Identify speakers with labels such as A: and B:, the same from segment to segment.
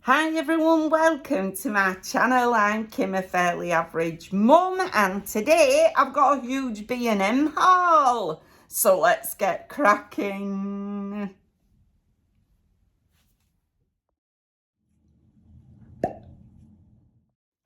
A: Hi everyone, welcome to my channel. I'm Kim, a fairly average mum, and today I've got a huge B&M haul. So let's get cracking.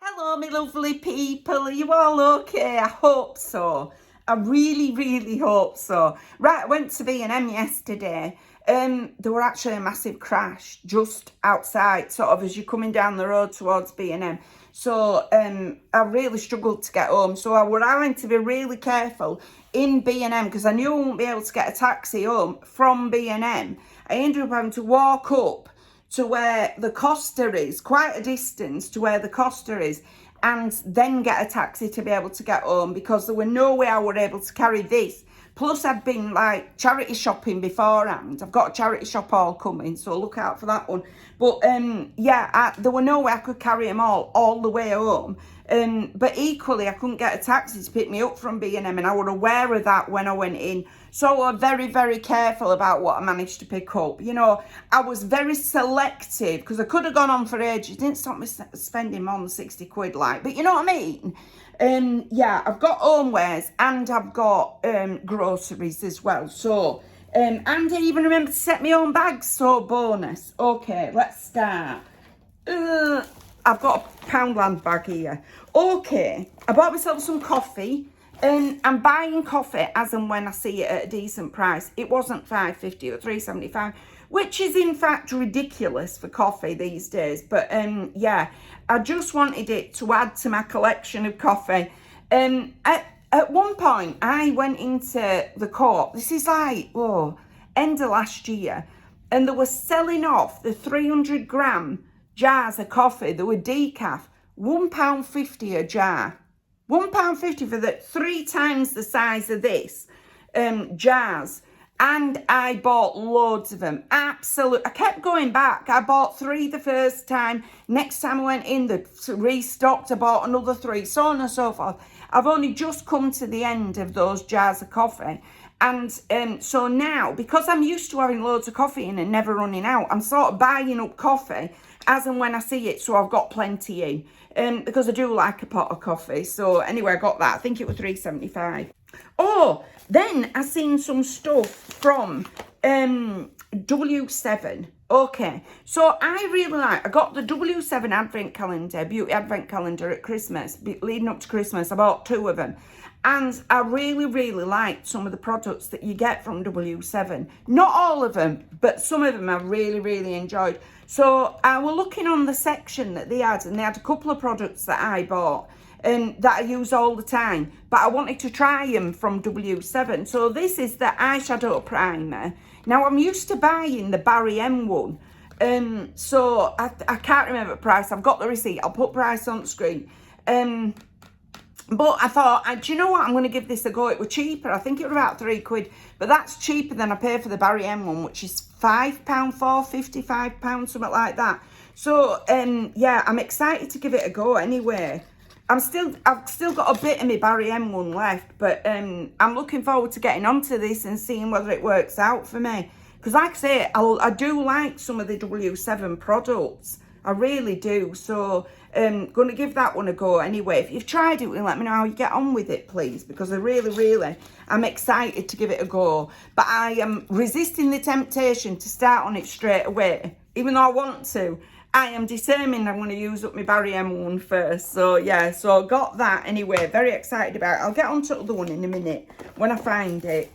A: Hello my lovely people, are you all okay? I hope so. I really hope so. Right, I went to B&M yesterday. There were actually a massive crash just outside, sort of as you're coming down the road towards B&M. So I really struggled to get home. So I was having to be really careful in B&M because I knew I wouldn't be able to get a taxi home from B&M. I ended up having to walk up to where the Costa is, quite a distance to where the Costa is, and then get a taxi to be able to get home because there were no way I were able to carry this. Plus I'd been like charity shopping beforehand. I've got a charity shop all coming, so look out for that one. But there were no way I could carry them all the way home. But equally I couldn't get a taxi to pick me up from B&M, and I was aware of that when I went in. So I was very careful about what I managed to pick up. You know, I was very selective because I could have gone on for ages. It didn't stop me spending more than 60 quid, like, but you know what I mean? I've got homewares and I've got groceries as well. So, and I even remember to set my own bags, so bonus. Okay, let's start. I've got a Poundland bag here. Okay, I bought myself some coffee. I'm buying coffee as and when I see it at a decent price. It wasn't £5.50 or £3.75, which is in fact ridiculous for coffee these days. But I just wanted it to add to my collection of coffee. At one point, I went into the Co-op. This is like, end of last year. And they were selling off the 300 gram jars of coffee. They were decaf, £1.50 a jar. £1.50 for the 3 times the size of this jars. And I bought loads of them. Absolutely. I kept going back. I bought 3 the first time. Next time I went in, they restocked. I bought another 3, so on and so forth. I've only just come to the end of those jars of coffee. And so now, because I'm used to having loads of coffee in and never running out, I'm sort of buying up coffee as and when I see it, so I've got plenty in. Because I do like a pot of coffee. So anyway, I got that. I think it was £3.75. Oh, then I seen some stuff from W7. Okay, so I got the W7 advent calendar, beauty advent calendar at Christmas, leading up to Christmas. I bought 2 of them. And I really liked some of the products that you get from W7. Not all of them, but some of them I really enjoyed. So I was looking on the section that they had, and they had a couple of products that I bought that I use all the time. But I wanted to try them from W7. So this is the eyeshadow primer. Now I'm used to buying the Barry M one. So I can't remember the price. I've got the receipt. I'll put price on the screen. But I thought, do you know what? I'm going to give this a go. It was cheaper. I think it was about £3. But that's cheaper than I pay for the Barry M one, which is £5, £4.50, £5, something like that. So, I'm excited to give it a go anyway. I've still got a bit of my Barry M one left. But I'm looking forward to getting onto this and seeing whether it works out for me. Because like I say, I do like some of the W7 products. I really do. So going to give that one a go anyway. If you've tried it, let me know how you get on with it, please, because I really I'm excited to give it a go. But I am resisting the temptation to start on it straight away, even though I want to. I am determined I'm going to use up my Barry M one first. So yeah, so I got that anyway. Very excited about it. I'll get on to the other one in a minute when I find it.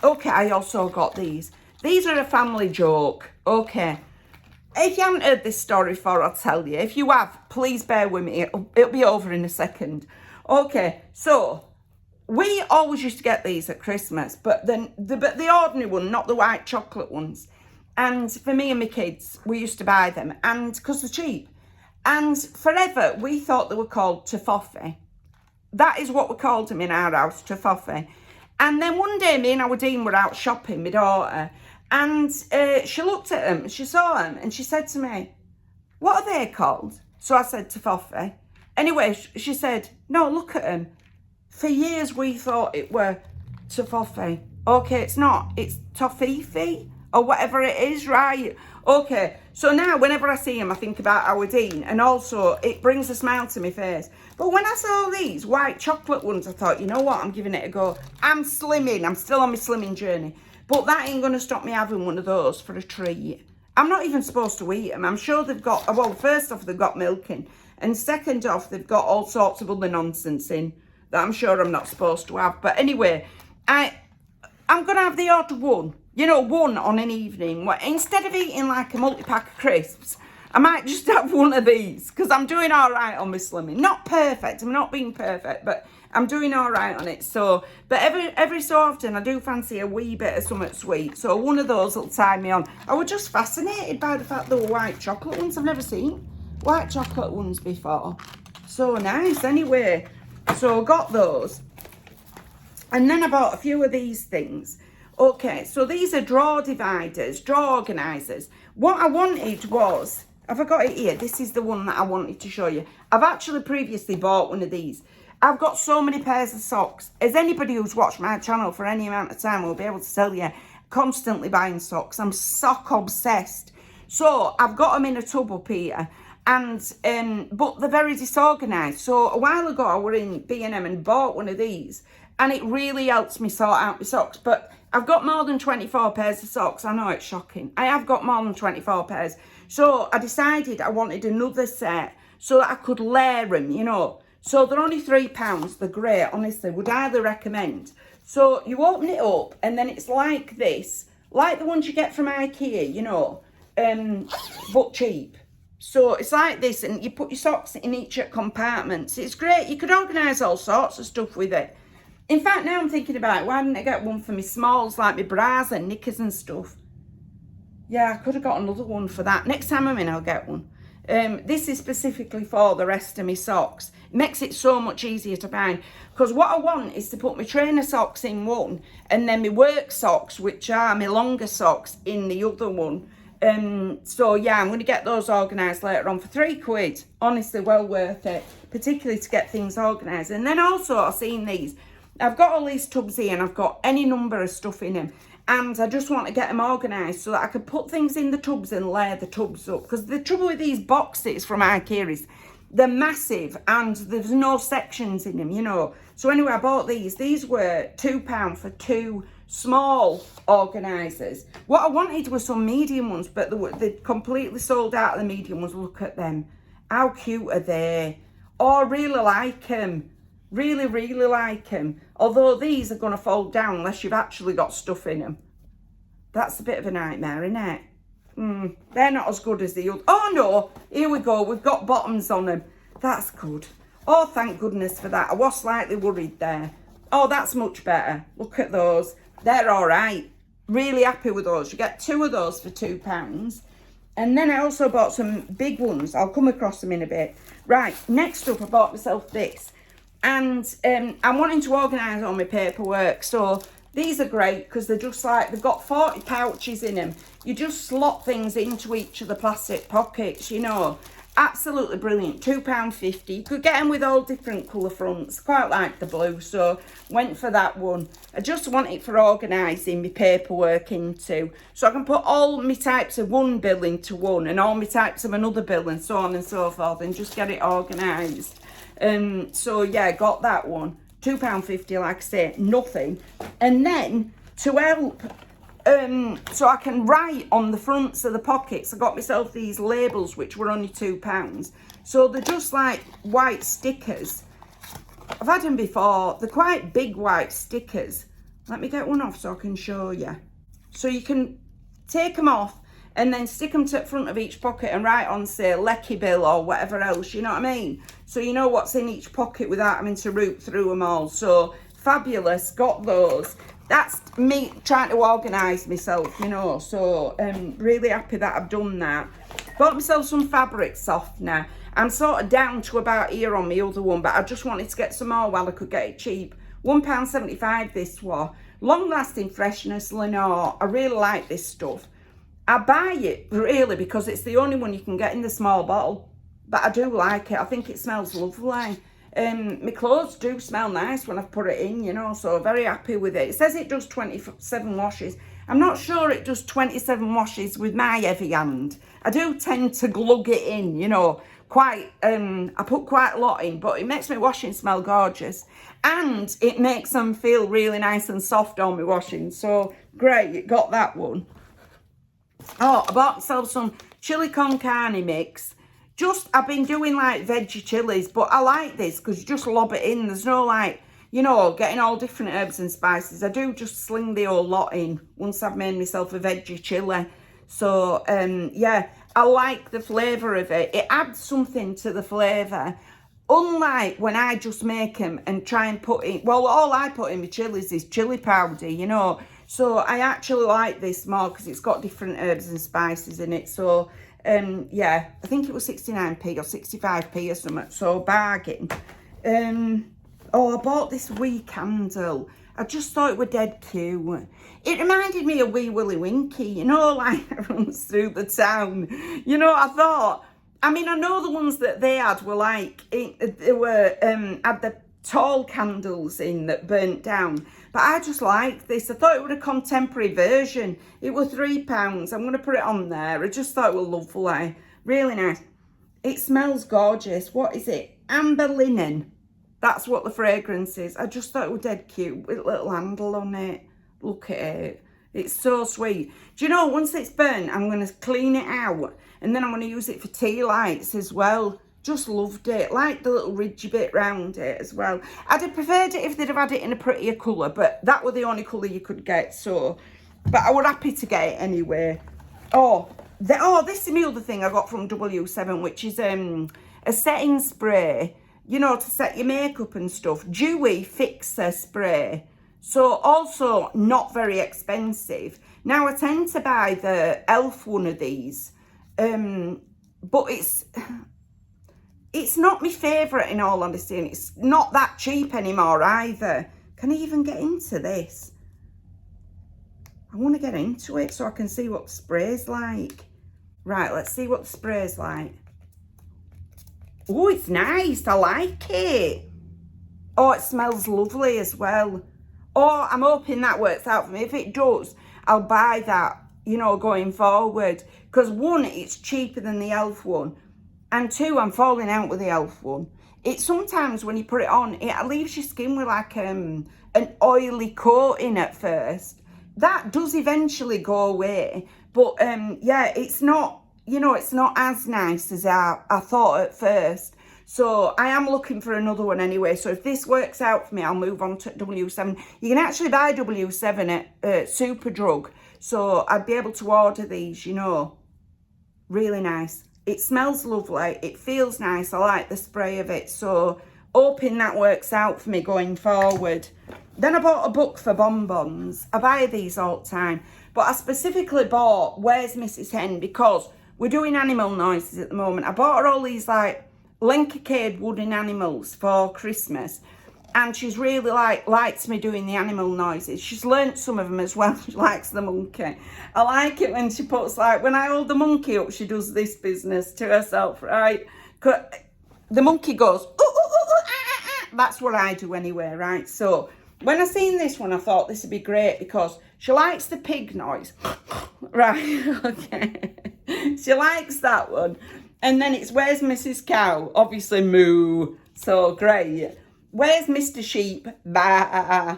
A: Okay, I also got these. These are a family joke. Okay. If you haven't heard this story before, I'll tell you. If you have, please bear with me. It'll be over in a second. Okay, so we always used to get these at Christmas, but the ordinary one, not the white chocolate ones. And for me and my kids, we used to buy them, and because they're cheap. And forever, we thought they were called Toffifee. That is what we called them in our house, Toffifee. And then one day, me and our Dean were out shopping, my daughter, and she looked at them, she saw them, and she said to me, "What are they called?" So I said, Toffifee. Anyway, she said, "No, look at them. For years we thought it were Toffifee." Okay, it's not. It's Toffifee or whatever it is, right? Okay, so now whenever I see them, I think about our Dean, and also it brings a smile to my face. But when I saw these white chocolate ones, I thought, you know what, I'm giving it a go. I'm slimming, I'm still on my slimming journey. But that ain't going to stop me having one of those for a treat. I'm not even supposed to eat them. I'm sure they've got, well, first off, they've got milk in. And second off, they've got all sorts of other nonsense in that I'm sure I'm not supposed to have. But anyway, I'm going to have the odd one. You know, one on an evening. Instead of eating like a multi-pack of crisps, I might just have one of these. Because I'm doing all right on my slimming. Not perfect. I'm not being perfect. But I'm doing all right on it. So, but every so often, I do fancy a wee bit of something sweet. So one of those will tie me on. I was just fascinated by the fact there were white chocolate ones. I've never seen white chocolate ones before. So nice. Anyway, so I got those. And then I bought a few of these things. Okay, so these are drawer dividers, drawer organisers. What I wanted was, have I got it here? This is the one that I wanted to show you. I've actually previously bought one of these. I've got so many pairs of socks. As anybody who's watched my channel for any amount of time will be able to tell you, constantly buying socks. I'm sock obsessed. So I've got them in a tub up here. And but they're very disorganised. So a while ago I were in B&M and bought one of these. And it really helps me sort out my socks. But I've got more than 24 pairs of socks. I know it's shocking. I have got more than 24 pairs. So I decided I wanted another set so that I could layer them, you know. So they're only £3. They're great, honestly. Would highly recommend. So you open it up and then it's like this. Like the ones you get from IKEA, you know. But cheap. So it's like this and you put your socks in each compartment. It's great. You could organise all sorts of stuff with it. In fact, now I'm thinking about it, why didn't I get one for my smalls, like my bras and knickers and stuff? Yeah, I could have got another one for that. Next time I'm in, I'll get one. This is specifically for the rest of my socks. It makes it so much easier to find. Because what I want is to put my trainer socks in one, and then my work socks, which are my longer socks, in the other one. So yeah, I'm going to get those organised later on for £3. Honestly, well worth it. Particularly to get things organised. And then also, I've seen these. I've got all these tubs here and I've got any number of stuff in them. And I just want to get them organised so that I can put things in the tubs and layer the tubs up. Because the trouble with these boxes from IKEA is they're massive and there's no sections in them, you know. So anyway, I bought these. These were £2 for 2 small organisers. What I wanted was some medium ones, but they completely sold out of the medium ones. Look at them. How cute are they? Oh, I really like them. Really, really like them. Although these are going to fold down unless you've actually got stuff in them. That's a bit of a nightmare, isn't it? They're not as good as the other. Oh, no. Here we go. We've got bottoms on them. That's good. Oh, thank goodness for that. I was slightly worried there. Oh, that's much better. Look at those. They're all right. Really happy with those. You get 2 of those for £2. And then I also bought some big ones. I'll come across them in a bit. Right, next up, I bought myself this. And I'm wanting to organise all my paperwork. So these are great because they're just like, they've got 40 pouches in them. You just slot things into each of the plastic pockets, you know. Absolutely brilliant. £2.50. You could get them with all different colour fronts. Quite like the blue, so went for that one. I just want it for organising my paperwork into. So I can put all my types of one bill into one and all my types of another bill and so on and so forth and just get it organised. So yeah, got that one. £2.50, like I say, nothing. And then to help, so I can write on the fronts of the pockets, I got myself these labels which were only £2. So they're just like white stickers. I've had them before. They're quite big white stickers. Let me get one off so I can show you. So you can take them off and then stick them to the front of each pocket and write on, say, Lecky Bill or whatever else, you know what I mean? So you know what's in each pocket without having to root through them all. So fabulous, got those. That's me trying to organise myself, you know. So really happy that I've done that. Bought myself some fabric softener. I'm sort of down to about here on my other one, but I just wanted to get some more while I could get it cheap. £1.75 this was. Long lasting freshness, Lenore. I really like this stuff. I buy it really because it's the only one you can get in the small bottle. But I do like it. I think it smells lovely. My clothes do smell nice when I've put it in, you know, so very happy with it. It says it does 27 washes. I'm not sure it does 27 washes with my heavy hand. I do tend to glug it in, you know, quite, I put quite a lot in, but it makes my washing smell gorgeous. And it makes them feel really nice and soft on my washing. So, great, got that one. Oh, I bought myself some chili con carne mix. I've been doing like veggie chilies, but I like this because you just lob it in. There's no like, you know, getting all different herbs and spices. I do just sling the whole lot in once I've made myself a veggie chili. So, yeah, I like the flavour of it. It adds something to the flavour. Unlike when I just make them and try and put in, well, all I put in my chilies is chili powder, you know. So I actually like this more because it's got different herbs and spices in it. So, yeah, I think it was 69p or 65p or something. So, bargain. Oh, I bought this wee candle. I just thought it were dead cute. It reminded me of Wee Willie Winky, you know, like runs through the town. You know, I thought, I mean, I know the ones that they had were like, they were, had the tall candles in that burnt down. But I just liked this. I thought it was a contemporary version. It was £3. I'm going to put it on there. I just thought it was lovely. Really nice. It smells gorgeous. What is it? Amber linen. That's what the fragrance is. I just thought it was dead cute with a little handle on it. Look at it. It's so sweet. Do you know, once it's burnt, I'm going to clean it out. And then I'm going to use it for tea lights as well. Just loved it. Like the little ridgy bit round it as well. I'd have preferred it if they'd have had it in a prettier colour. But that was the only colour you could get. So, but I was happy to get it anyway. Oh, this is the other thing I got from W7, which is a setting spray. You know, to set your makeup and stuff. Dewy Fixer Spray. So, also not very expensive. Now, I tend to buy the e.l.f. one of these. But it's not my favourite in all honesty. And it's not that cheap anymore either. Can I even get into this? I want to get into it so I can see what the spray's like. Right, let's see what the spray's like. Oh, it's nice. I like it. Oh, it smells lovely as well. Oh, I'm hoping that works out for me. If it does, I'll buy that, you know, going forward. Because one, it's cheaper than the e.l.f. one. And two, I'm falling out with the e.l.f. one. It sometimes, when you put it on, it leaves your skin with like an oily coating at first. That does eventually go away. But, yeah, it's not, you know, it's not as nice as I thought at first. So I am looking for another one anyway. So if this works out for me, I'll move on to W7. You can actually buy W7 at Superdrug. So I'd be able to order these, you know. Really nice. It smells lovely. It feels nice. I like the spray of it. So hoping that works out for me going forward. Then I bought a book for bonbons. I buy these all the time. But I specifically bought Where's Mrs. Hen because we're doing animal noises at the moment. I bought her all these like Lenkercade wooden animals for Christmas. And she's really likes me doing the animal noises. She's learnt some of them as well. She likes the monkey. I like it when she puts like, when I hold the monkey up, she does this business to herself, right? The monkey goes, ooh, ooh, ooh, ooh, ah, ah, ah. That's what I do anyway, right? So when I seen this one, I thought this would be great because she likes the pig noise. Right, okay. She likes that one. And then it's Where's Mrs. Cow? Obviously moo. So great. Where's Mr. Sheep? Bah.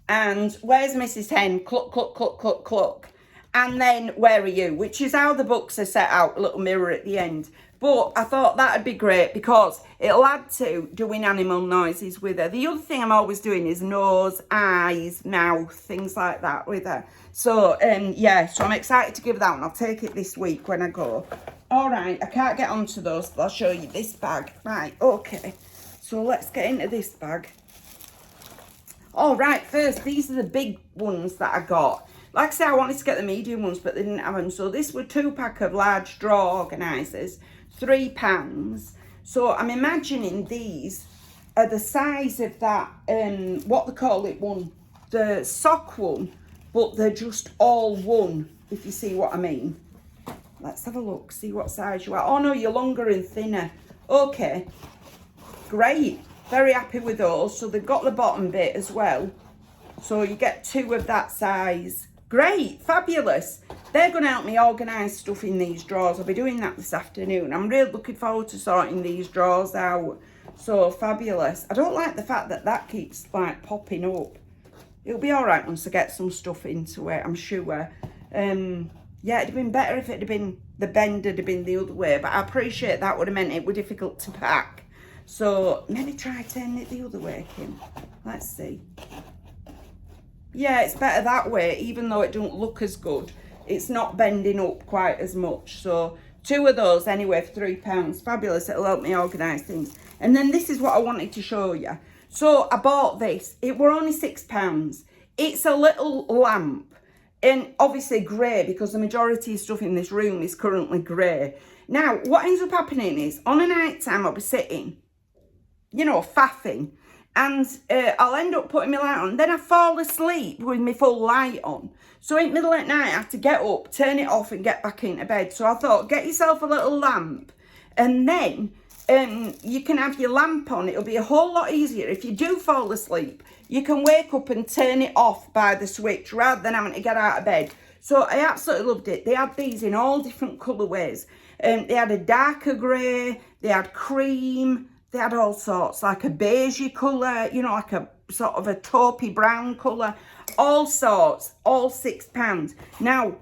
A: And Where's Mrs. Hen? Cluck, cluck, cluck, cluck, cluck. And then Where Are You? Which is how the books are set out. A little mirror at the end. But I thought that would be great because it'll add to doing animal noises with her. The other thing I'm always doing is nose, eyes, mouth, things like that with her. So, yeah, so I'm excited to give that one. I'll take it this week when I go. All right, I can't get onto those, but I'll show you this bag. Right, okay. So let's get into this bag. All right, first, these are the big ones that I got. Like I said, I wanted to get the medium ones, but they didn't have them. So this were 2-pack of large drawer organisers, £3. So I'm imagining these are the size of that, what they call it one, the sock one, but they're just all one, if you see what I mean. Let's have a look, see what size you are. Oh no, you're longer and thinner. Okay, great. Very happy with those. So they've got the bottom bit as well. So you get 2 of that size. Great, fabulous. They're going to help me organise stuff in these drawers. I'll be doing that this afternoon. I'm really looking forward to sorting these drawers out. So fabulous. I don't like the fact that that keeps like popping up. It'll be all right once I get some stuff into it, I'm sure. Yeah, it'd have been better if it had been, the bend had been the other way, but I appreciate that would have meant it were difficult to pack. So maybe try turning it the other way, Kim. Let's see. Yeah, it's better that way, even though it don't look as good. It's not bending up quite as much. So 2 of those anyway for £3. Fabulous, it'll help me organise things. And then this is what I wanted to show you. So I bought this. It were only £6. It's a little lamp. And obviously grey, because the majority of stuff in this room is currently grey. Now, what ends up happening is, on a night time, I'll be sitting, you know, faffing. And I'll end up putting my light on. Then I fall asleep with my full light on. So in the middle of the night, I have to get up, turn it off and get back into bed. So I thought, get yourself a little lamp. And then you can have your lamp on. It'll be a whole lot easier. If you do fall asleep, you can wake up and turn it off by the switch rather than having to get out of bed. So I absolutely loved it. They had these in all different colourways. They had a darker grey, they had cream, they had all sorts, like a beigey colour, you know, like a sort of a taupey brown colour, all sorts, all £6. Now,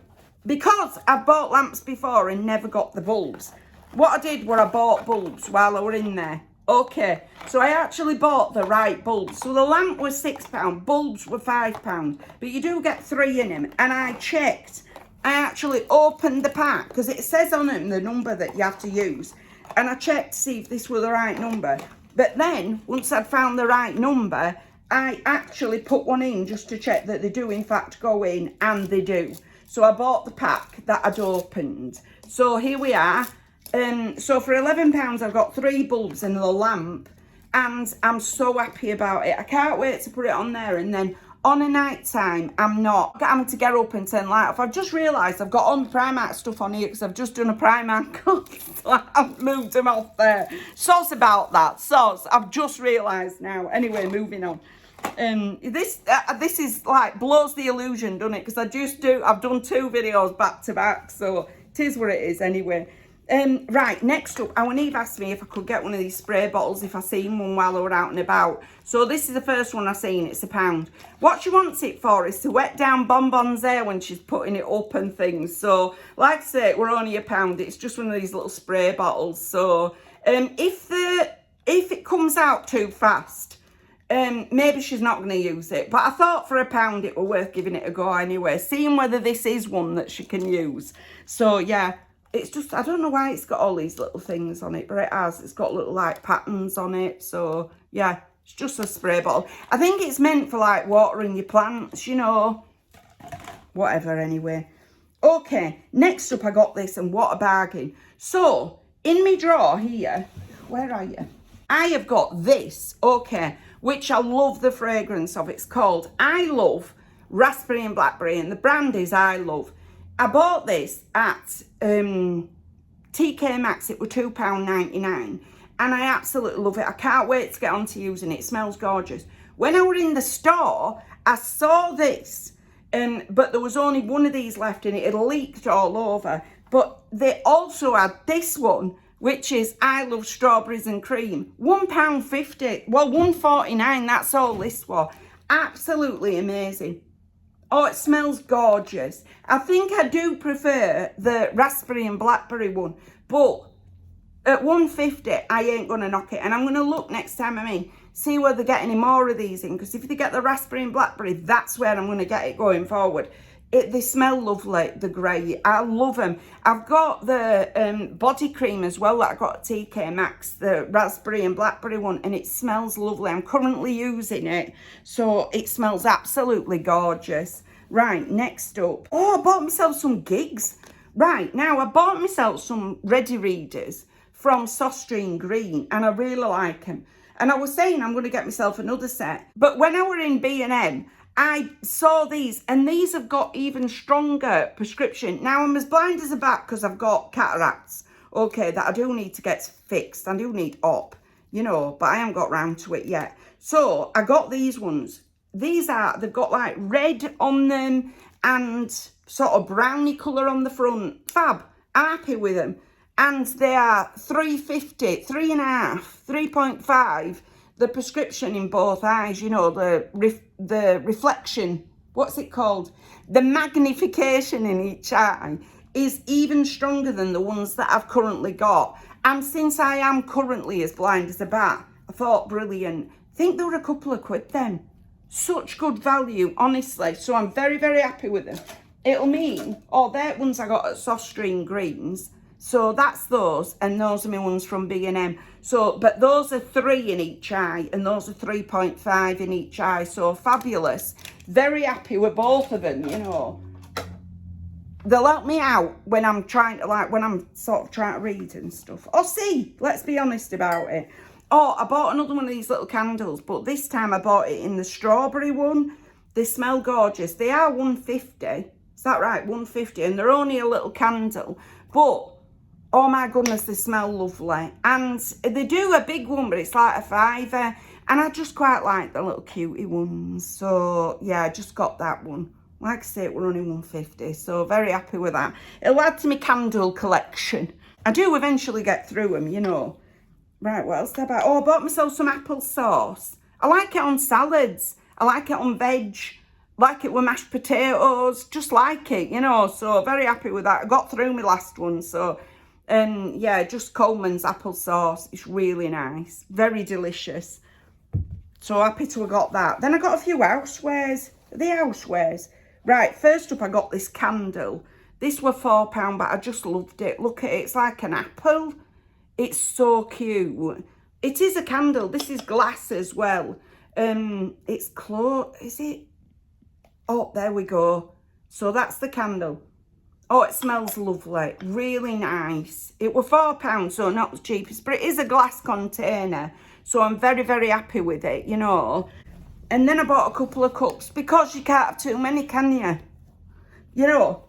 A: because I've bought lamps before and never got the bulbs, what I did was I bought bulbs while I were in there. Okay, so I actually bought the right bulbs. So the lamp was £6, bulbs were £5, but you do get 3 in them. And I checked, I actually opened the pack, because it says on them the number that you have to use. And I checked to see if this were the right number. But then, once I'd found the right number, I actually put one in just to check that they do in fact go in, and they do. So I bought the pack that I'd opened. So here we are. So for £11, I've got 3 bulbs and the lamp, and I'm so happy about it. I can't wait to put it on there, and then on a night time, I'm not having to get up and turn light off. I've just realised I've got on Primark stuff on here because I've just done a Primark course. I've moved them off there. Soz about that, soz. I've just realised now. Anyway, moving on. This is like blows the illusion, doesn't it? Because I've done 2 videos back to back, so it is what it is anyway. Right, next up, our Eve asked me if I could get one of these spray bottles if I seen one while I were out and about. So this is the first one I've seen, it's £1. What she wants it for is to wet down bonbons there when she's putting it up and things. So, like I say, we're only £1. It's just one of these little spray bottles. So, if it comes out too fast, maybe she's not going to use it. But I thought for £1 it were worth giving it a go anyway, seeing whether this is one that she can use. So, yeah. It's just, I don't know why it's got all these little things on it, but it has. It's got little, like, patterns on it. So, yeah, it's just a spray bottle. I think it's meant for, like, watering your plants, you know. Whatever, anyway. Okay, next up I got this, and what a bargain. So, in my drawer here, where are you? I have got this, okay, which I love the fragrance of. It's called I Love Raspberry and Blackberry, and the brand is I Love. I bought this at TK Maxx. It was £2.99, and I absolutely love it. I can't wait to get on to using it. It smells gorgeous. When I were in the store, I saw this, but there was only one of these left, and it had leaked all over. But they also had this one, which is I Love Strawberries and Cream. £1.50, well, £1.49, that's all this was. Absolutely amazing. Oh, it smells gorgeous. I think I do prefer the raspberry and blackberry one, but at £1.50, I ain't going to knock it. And I'm going to look next time I'm in, see whether they get any more of these in, because if they get the raspberry and blackberry, that's where I'm going to get it going forward. They smell lovely, the grey. I love them. I've got the body cream as well that I got at TK Maxx, the raspberry and blackberry one, and it smells lovely. I'm currently using it, so it smells absolutely gorgeous. Right, next up. Oh, I bought myself some gigs. Right, now I bought myself some ready readers from Sostream Green, and I really like them. And I was saying I'm going to get myself another set, but when I were in B&M, I saw these, and these have got even stronger prescription. Now, I'm as blind as a bat because I've got cataracts, okay, that I do need to get fixed. I do need op, you know, but I haven't got round to it yet. So, I got these ones. they've got like red on them and sort of browny colour on the front. Fab. I'm happy with them. And they are $3.50, 3.5, 3.5. The prescription in both eyes, you know, the reflection, what's it called? The magnification in each eye is even stronger than the ones that I've currently got. And since I am currently as blind as a bat, I thought, brilliant. I think they were a couple of quid then. Such good value, honestly. So I'm very, very happy with them. It'll mean, they're ones I got at Soft Stream Greens. So that's those, and those are my ones from B&M. So, but those are 3 in each eye, and those are 3.5 in each eye. So fabulous. Very happy with both of them, you know. They'll help me out when I'm trying to, like, when I'm sort of trying to read and stuff. Or see, let's be honest about it. I bought another one of these little candles, but this time I bought it in the strawberry one. They smell gorgeous. They are £1.50. Is that right? £1.50, and they're only a little candle. But oh my goodness, they smell lovely. And they do a big one, but it's like a £5. And I just quite like the little cutie ones. So yeah, I just got that one. Like I say, it were only £1.50. So very happy with that. It'll add to my candle collection. I do eventually get through them, you know. Right, what else did I buy? I bought myself some applesauce. I like it on salads. I like it on veg. Like it with mashed potatoes. Just like it, you know. So very happy with that. I got through my last one, so yeah, just Coleman's applesauce. It's really nice. Very delicious. So happy to have got that. Then I got a few housewares. The housewares. Right, first up I got this candle. This were £4, but I just loved it. Look at it. It's like an apple. It's so cute. It is a candle. This is glass as well. It's is it? Oh, there we go. So that's the candle. Oh, it smells lovely. Really nice. It were £4, so not the cheapest, but it is a glass container. So I'm very, very happy with it, you know. And then I bought a couple of cups because you can't have too many, can you? You know,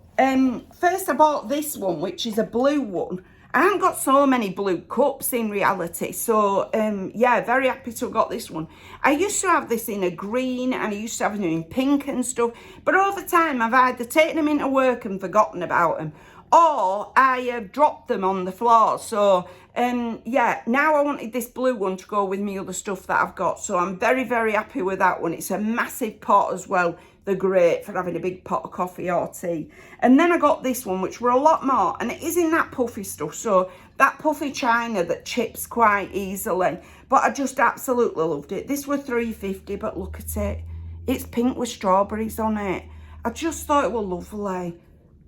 A: first I bought this one, which is a blue one. I haven't got so many blue cups in reality. So, yeah, very happy to have got this one. I used to have this in a green and I used to have them in pink and stuff. But over time, I've either taken them into work and forgotten about them, or I have dropped them on the floor. So, yeah, now I wanted this blue one to go with me other stuff that I've got. So I'm very, very happy with that one. It's a massive pot as well. They're great for having a big pot of coffee or tea. And then I got this one, which were a lot more, and it is in that puffy stuff. So that puffy china that chips quite easily. But I just absolutely loved it. This were £3.50, but look at it. It's pink with strawberries on it. I just thought it were lovely.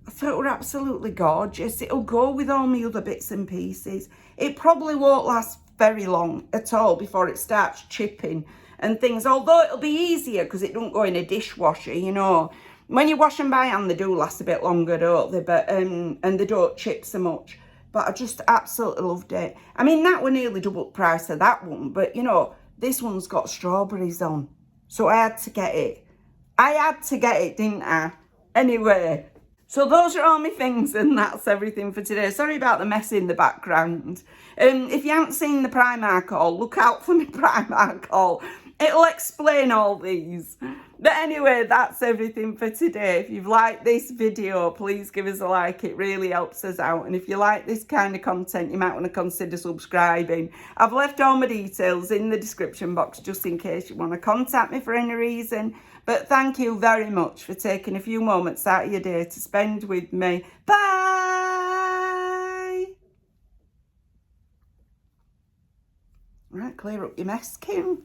A: I thought it were absolutely gorgeous. It'll go with all my other bits and pieces. It probably won't last very long at all before it starts chipping and things, although it'll be easier because it don't go in a dishwasher, you know. When you wash them by hand, they do last a bit longer, don't they? But and they don't chip so much. But I just absolutely loved it. I mean, that were nearly double the price of that one, but you know, this one's got strawberries on, so I had to get it. I had to get it, didn't I? Anyway, so those are all my things, and that's everything for today. Sorry about the mess in the background. If you haven't seen the Primark haul, look out for my Primark haul. It'll explain all these. But anyway, that's everything for today. If you've liked this video, please give us a like. It really helps us out. And if you like this kind of content, you might want to consider subscribing. I've left all my details in the description box just in case you want to contact me for any reason. But thank you very much for taking a few moments out of your day to spend with me. Bye! Right, clear up your mess, Kim.